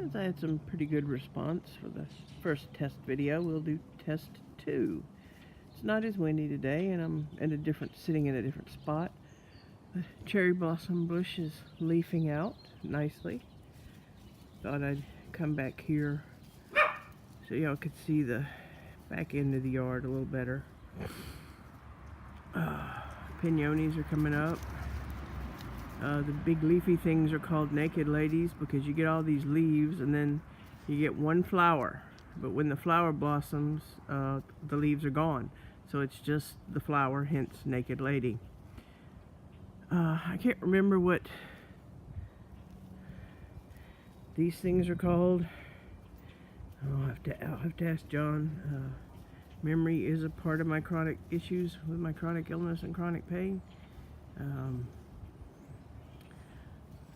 Since I had some pretty good response for the first test video, we'll do test 2. It's not as windy today, and I'm sitting in a different spot. The cherry blossom bush is leafing out nicely. Thought I'd come back here so y'all could see the back end of the yard a little better. Pinones are coming up. The big leafy things are called naked ladies because you get all these leaves and then you get one flower. But when the flower blossoms, the leaves are gone. So it's just the flower, hence naked lady. I can't remember what these things are called. I'll have to ask John. Memory is a part of my chronic issues with my chronic illness and chronic pain.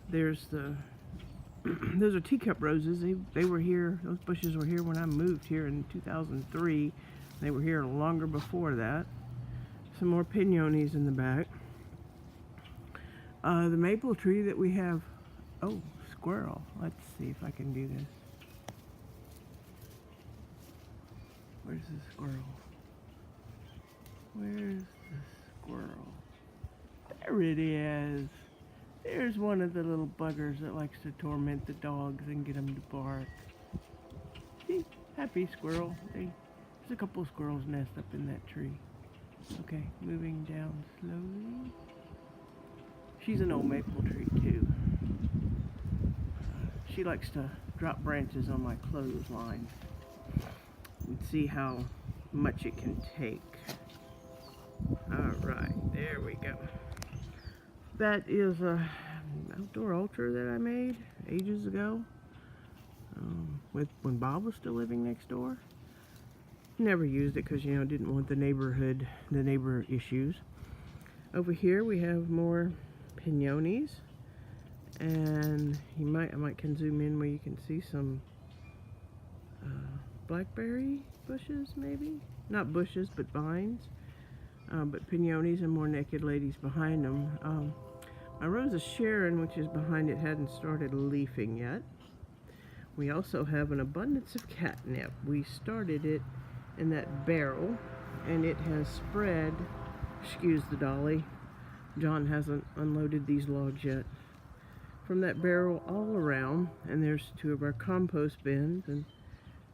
There's the those are teacup roses. They were here. Those bushes were here when I moved here in 2003. They were here longer before that. Some more pinones in the back. The maple tree that we have. Oh, squirrel. Let's see if I can do this. Where's the squirrel? Where's the squirrel? There it is. There's one of the little buggers that likes to torment the dogs and get them to bark. See? Happy squirrel. There's a couple of squirrels nest up in that tree. Okay, moving down slowly. She's an old maple tree too. She likes to drop branches on my clothesline and see how much it can take. Alright, there we go. That is a outdoor altar that I made ages ago, when Bob was still living next door. Never used it because, you know, didn't want the neighbor issues. Over here we have more pinones, and I might can zoom in where you can see some blackberry bushes, maybe not bushes but vines. But pinones and more naked ladies behind them. My Rose of Sharon, which is behind it, hadn't started leafing yet. We also have an abundance of catnip. We started it in that barrel, and it has spread. Excuse the dolly. John hasn't unloaded these logs yet. From that barrel all around, and there's 2 of our compost bins, and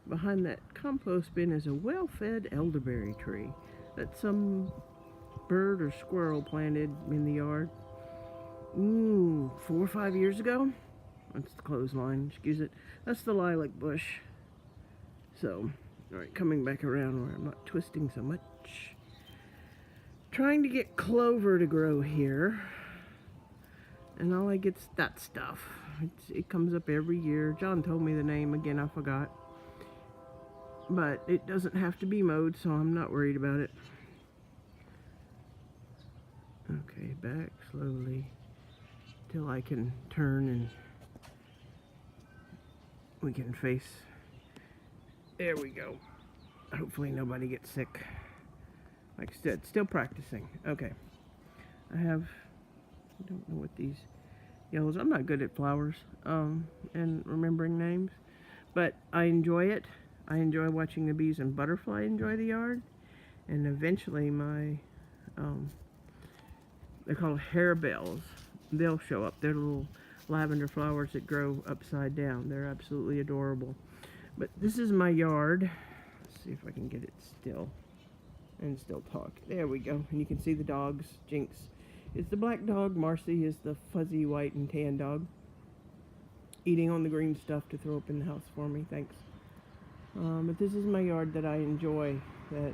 behind that compost bin is a well-fed elderberry tree that some bird or squirrel planted in the yard. 4 or 5 years ago. That's the clothesline, excuse it. That's the lilac bush. So, alright, coming back around where I'm not twisting so much. Trying to get clover to grow here. And all I get's that stuff. It comes up every year. John told me the name, again I forgot. But it doesn't have to be mowed, so I'm not worried about it. Okay, back slowly till I can turn and we can face. There we go. Hopefully nobody gets sick. Like I said, still practicing. Okay. I don't know what these yellows. I'm not good at flowers and remembering names, but I enjoy it. I enjoy watching the bees and butterfly enjoy the yard, and eventually my they're called harebells. They'll show up. They're little lavender flowers that grow upside down. They're absolutely adorable. But this is my yard. Let's see if I can get it still and still talk. There we go. And you can see the dogs. Jinx is the black dog. Marcy is the fuzzy white and tan dog. Eating on the green stuff to throw up in the house for me. Thanks. But this is my yard that I enjoy. That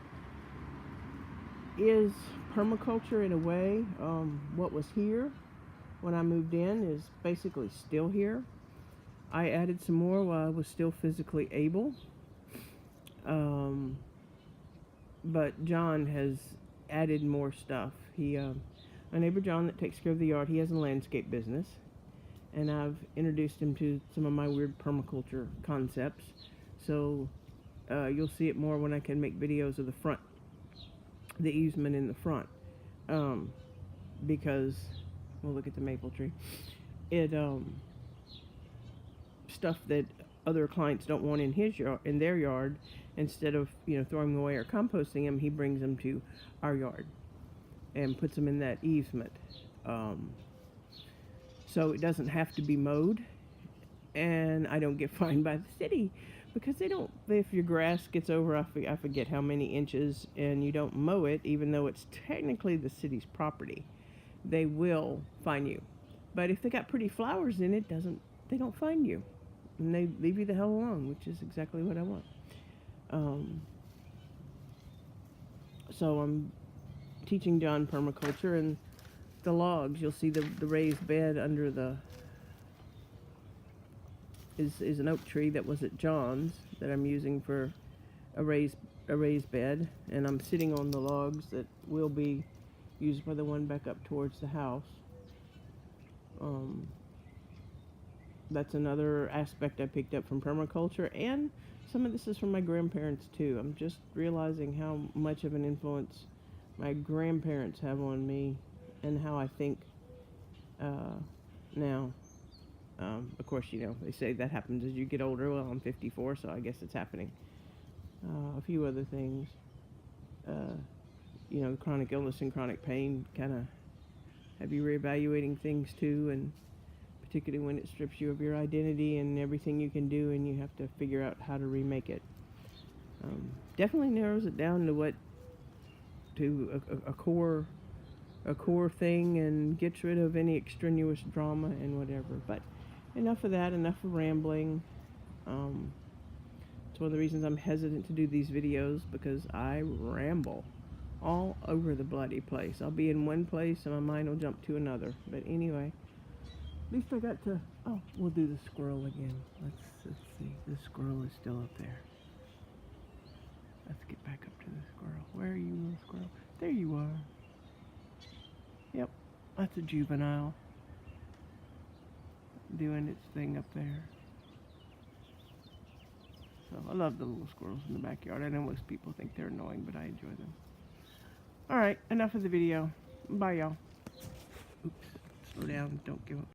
is permaculture in a way. What was here when I moved in is basically still here. I added some more while I was still physically able. But John has added more stuff. My neighbor John that takes care of the yard, he has a landscape business. And I've introduced him to some of my weird permaculture concepts. So you'll see it more when I can make videos of the front, the easement in the front. Because, well, look at the maple tree. Stuff that other clients don't want in his yard, in their yard, instead of, you know, throwing them away or composting them, he brings them to our yard and puts them in that easement. So it doesn't have to be mowed, and I don't get fined by the city because they don't. If your grass gets over, I forget how many inches, and you don't mow it, even though it's technically the city's property, they will fine you. But if they got pretty flowers in it, they don't fine you, and they leave you the hell alone, which is exactly what I want. So I'm teaching John permaculture, and the logs, you'll see the raised bed under the is an oak tree that was at John's that I'm using for a raised bed, and I'm sitting on the logs that will be used by the one back up towards the house. That's another aspect I picked up from permaculture, and some of this is from my grandparents too. I'm just realizing how much of an influence my grandparents have on me and how I think now. Of course, you know, they say that happens as you get older. Well, I'm 54, so I guess it's happening. A few other things. You know, chronic illness and chronic pain kind of have you reevaluating things too, and particularly when it strips you of your identity and everything you can do, and you have to figure out how to remake it. Definitely narrows it down to a core thing, and gets rid of any extraneous drama and whatever. But enough of that, enough of rambling. It's one of the reasons I'm hesitant to do these videos, because I ramble all over the bloody place. I'll be in one place and my mind will jump to another. But anyway, at least I got to, oh, we'll do the squirrel again. Let's see, the squirrel is still up there. Let's get back up to the squirrel. Where are you, little squirrel? There you are. Yep, that's a juvenile doing its thing up there. So I love the little squirrels in the backyard. I know most people think they're annoying, but I enjoy them. Alright, enough of the video. Bye, y'all. Oops, slow down, don't give up.